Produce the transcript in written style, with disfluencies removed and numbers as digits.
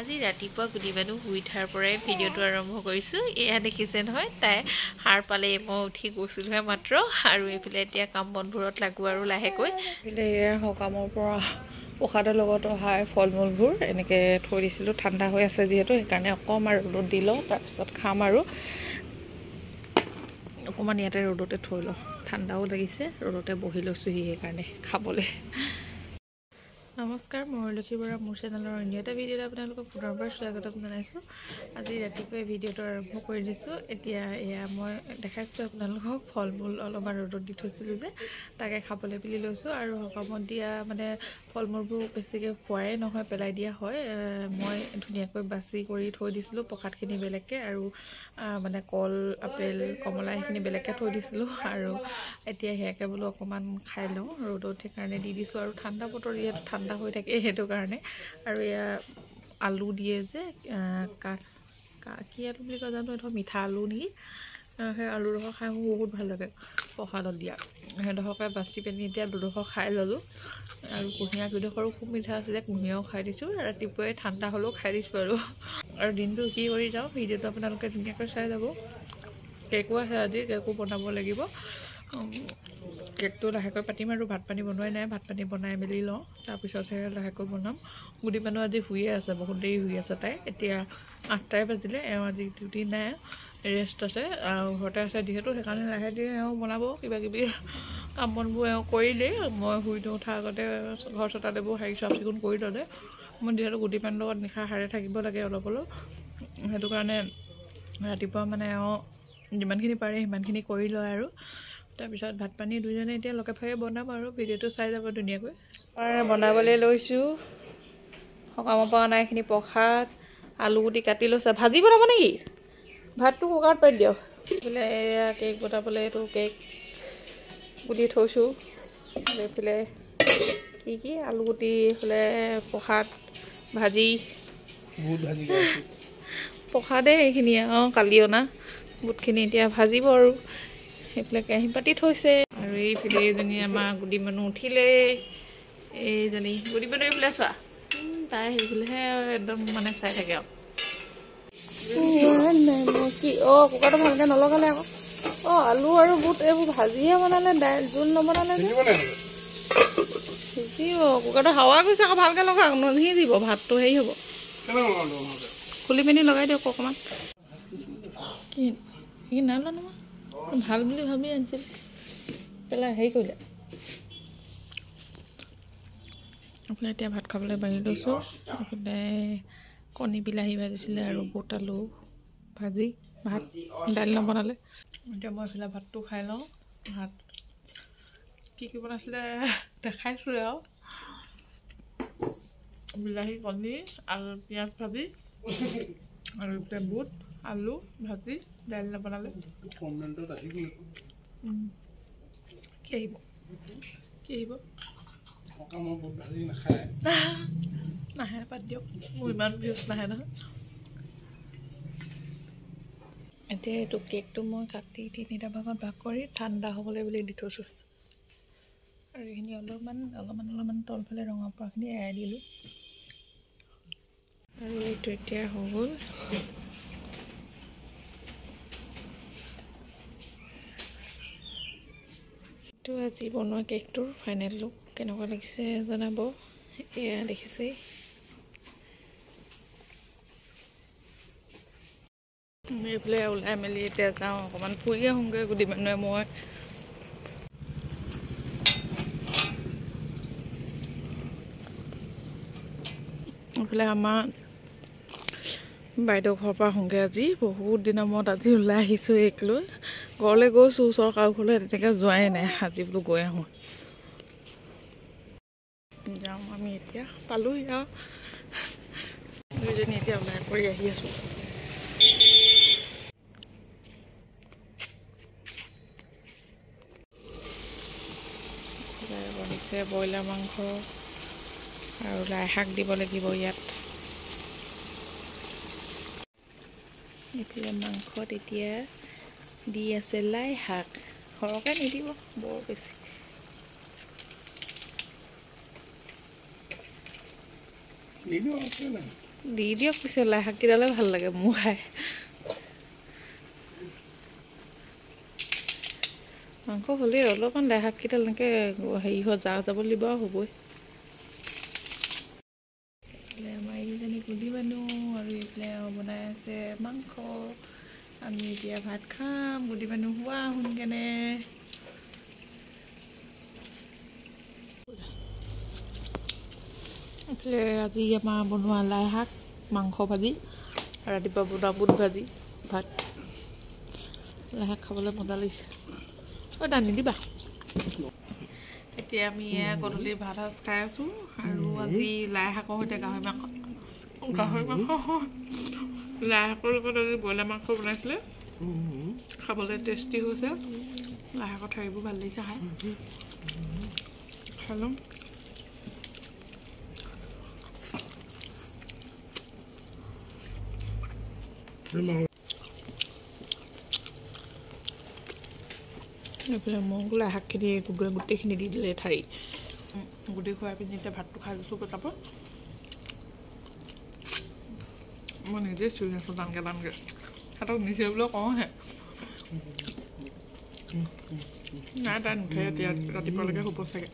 আজি ৰাতিপুৱা গুডিমানো শুই উঠাৰ পৰাই ভিডিঅ'টো আৰম্ভ কৰিছোঁ। এয়া দেখিছে নহয়, তাই সাৰ পালে মই উঠি গৈছিলোঁহে মাত্ৰ, আৰু এইফালে এতিয়া কাম বনবোৰত লাগোঁ আৰু লাহেকৈ। এইফালে এয়া সকামৰ পৰা প্ৰসাদৰ লগত অহা ফল মূলবোৰ এনেকৈ থৈ দিছিলোঁ, ঠাণ্ডা হৈ আছে যিহেতু, সেইকাৰণে অকণমান ৰ'দত দি লওঁ, তাৰপিছত খাম আৰু অকণমান ইয়াতে ৰ'দতে থৈ লওঁ, ঠাণ্ডাও লাগিছে, ৰ'দতে বহি লৈছোঁহি সেইকাৰণে খাবলৈ। নমস্কাৰ, মই লক্ষী বৰা, মোৰ চেনেলৰ অন্য এটা ভিডিঅ'ত আপোনালোকক পুনৰবাৰ স্বাগতম জনাইছোঁ। আজি ৰাতিপুৱাই ভিডিঅ'টো আৰম্ভ কৰি দিছোঁ। এতিয়া এয়া মই দেখাইছোঁ আপোনালোকক ফল মূল অলপমান ৰ'দত দি থৈছিলোঁ যে, তাকে খাবলৈ বুলি লৈছোঁ। আৰু সকামত দিয়া মানে ফল মূলবোৰ বেছিকৈ খোৱাই নহয়, পেলাই দিয়া হয়। মই ধুনীয়াকৈ বাছি কৰি থৈ দিছিলোঁ, প্ৰসাদখিনি বেলেগকৈ, আৰু মানে কল, আপেল, কমলা সেইখিনি বেলেগকৈ থৈ দিছিলোঁ। আৰু এতিয়া সেয়াকৈ বোলো অকণমান খাই লওঁ ৰ'দত, সেইকাৰণে দি দিছোঁ। আৰু ঠাণ্ডা বতৰ, ইয়াত ঠাণ্ডা হৈ থাকে সেইটো কাৰণে। আৰু এয়া আলু দিয়ে যে, কি আলু বুলি কয় জানো, এইটো মিঠা আলু নেকি, সেই আলুডোখৰ খাই মোৰ বহুত ভাল লাগে প্ৰসাদত দিয়া। সেইডোখৰকে বাচি পিনি এতিয়া দুডোখৰ খাই ল'লোঁ। আৰু কুঁহিয়াৰ কেইডোখৰো খুব মিঠা আছিলে, কুঁহিয়াৰো খাই দিছোঁ, ৰাতিপুৱাই ঠাণ্ডা হ'লেও খাই দিছোঁ। আৰু দিনটো কি কৰি যাওঁ ভিডিঅ'টো আপোনালোকে ধুনীয়াকৈ চাই যাব। কেকো আছে আজি, কেকো বনাব লাগিব। কেকটো লাহেকৈ পাতিম, আৰু ভাত পানী বনোৱাই নাই, ভাত পানী বনাই মেলি লওঁ, তাৰপিছতহে লাহেকৈ বনাম। গুডি মানুহ আজি শুয়ে আছে, বহুত দেৰি শুই আছে তাই। এতিয়া 8টাই বাজিলে, এওঁ আজি ডিউটি নাই, ৰেষ্ট আছে, আৰু ঘৰতে আছে যিহেতু, সেইকাৰণে লাহে ধীৰে এওঁ বনাব কিবাকিবি কাম বনবোৰ এওঁ কৰিলেই। মই শুই নুঠাৰ আগতে ঘৰ চোতালবোৰ সাৰি চাফ চিকুণ কৰি ল'লে। মই যিহেতু গুডি মানুহৰ লগত নিশা সাৰে থাকিব লাগে অলপ অলপ, সেইটো কাৰণে ৰাতিপুৱা মানে এওঁ যিমানখিনি পাৰে সিমানখিনি কৰি লয়। আৰু তাৰপিছত ভাত পানী দুইজনে এতিয়া লগে ভাগে বনাম, আৰু ভিডিঅ'টো চাই যাব ধুনীয়াকৈ। বনাবলৈ লৈছোঁ, সকামৰ পৰা অনা এইখিনি প্ৰসাদ, আলু গুটি কাটি লৈছে, ভাজি বনাব নেকি? ভাতটো কুকাৰত পাতি দিয়ক। এইফালে এয়া কেক বনাবলৈ, এইটো কেক গুটি থৈছোঁ। এইফালে কি আলু গুটি, এইফালে প্ৰসাদ ভাজি, প্ৰসাদেই এইখিনি কালি অনা বুটখিনি এতিয়া ভাজিব। আৰু সেইফালে কেৰাহী পাতি থৈছে। আৰু এইফালে এইজনী আমাৰ গুডি মানুহ উঠিলে, এইজনী গুডি মানুহ এইফালে চোৱা, তাই সেইফালেহে একদম মানে চাই থাকে আৰু কি কুকাৰটো ভালকৈ নলগালে আকৌ। আলু আৰু বুট এইবোৰ ভাজিহে বনালে, দাইল জোল নবনালে যে। সিজিব, কুকাৰটো হাৱা গৈছে আকৌ, ভালকৈ লগাওক, নিসিজিব ভাতটো, হেৰি হ'ব। খুলি পিনি লগাই দিয়ক অকণমান। কি নালা নহয়, ভাল বুলি ভাবি আনিছিল, পেলাই হেৰি কৰিলে। এইফালে এতিয়া ভাত খাবলৈ বাঢ়ি লৈছোঁ। এইফালে কণী বিলাহী ভাজিছিলে, আৰু বুট আলু ভাজি, ভাত, দাইল নবনালে। এতিয়া মই এইফালে ভাতটো খাই লওঁ। ভাত কি বনাইছিলে দেখাইছোঁ আৰু, বিলাহী, কণী, আৰু পিঁয়াজ ভাজি, আৰু এইফালে বুট আলু ভাজি, দাইল নবনালে। কি আহিব নাহে, পাত দিয়ক, মোৰ ইমান ভিউজ নাহে নহয়। এতিয়া এইটো কেকটো মই কাটি 3টা ভাগত ভাগ কৰি ঠাণ্ডা হ'বলৈ বুলি দি থৈছোঁ। আৰু এইখিনি অলপমান তলফালে ৰঙা পৰাখিনি এৰাই দিলোঁ। আৰু এইটো এতিয়া হৈ গ'ল। এইটো আজি বনোৱা কেকটোৰ ফাইনেল লুক কেনেকুৱা লাগিছে জনাব। এয়া দেখিছেই, এইফালে ওলাই মেলি এতিয়া যাওঁ, অকণমান ফুৰি আহোঁগৈ গুডি মানুহে মই। এইফালে আমাৰ বাইদেউ ঘৰৰ পৰা আহোঁগৈ আজি, বহুত দিনৰ মূৰত আজি ওলাই আহিছোঁ এইক লৈ। ঘৰলৈ গৈছোঁ, ওচৰৰ কাৰো ঘৰলৈ তেনেকৈ যোৱাই নাই, আজি বোলো গৈ আহোঁ। যাওঁ আমি, এতিয়া পালোঁহি আৰু দুইজনী এতিয়া ওলাই কৰি আহি আছোঁ। বনিছে ব্ৰইলাৰ মাংস, আৰু লাই শাক দিব লাগিব ইয়াত। এতিয়া মাংসত এতিয়া দি আছে লাই শাক, সৰহকৈ নিদিব, বৰ বেছি। দি দিয়ক পিছে লাই শাককেইডালে ভাল লাগে মোৰ খাই মাংস হ'লেই অলপমান লাই শাককেইডাল এনেকৈ হেৰি হৈ যাব লাগিব আৰু হ'বই আমাৰ এইকেইজনী গুলি মানুহ আৰু এইফালে বনাই আছে মাংস আমি এতিয়া ভাত খাম গুলি মানুহ হোৱা সোনকালে এইফালে আজি আমাৰ বনোৱা লাই শাক মাংস ভাজি ৰাতিপুৱা বনোৱা বুট ভাজি ভাত লাই শাক খাবলৈ মজা লাগিছে দানি দিবা এতিয়া আমি গধূলিৰ ভাত সাজ খাই আছোঁ আৰু আজি লাই শাকৰ সৈতে গাহৰি মাংস লাই শাকৰ লগত আজি ব্ৰইলাৰ মাংস বনাইছিলে খাবলৈ টেষ্টি হৈছে লাই শাকৰ ঠাৰিবোৰ ভাল লাগিছে খাই খালোঁ এইফালে মোক লাই শাকখিনি গোটেইখিনি দি দিলে ঠাৰি গুটি খুৱাই পিনি এতিয়া ভাতটো খাই লৈছোঁ পতাপত মই নিজে চুই আছোঁ টানকৈ সিহঁতক নিজে বোলে কওঁহে নাই তাই নুঠে এতিয়া ৰাতিপুৱালৈকে শুব চাগে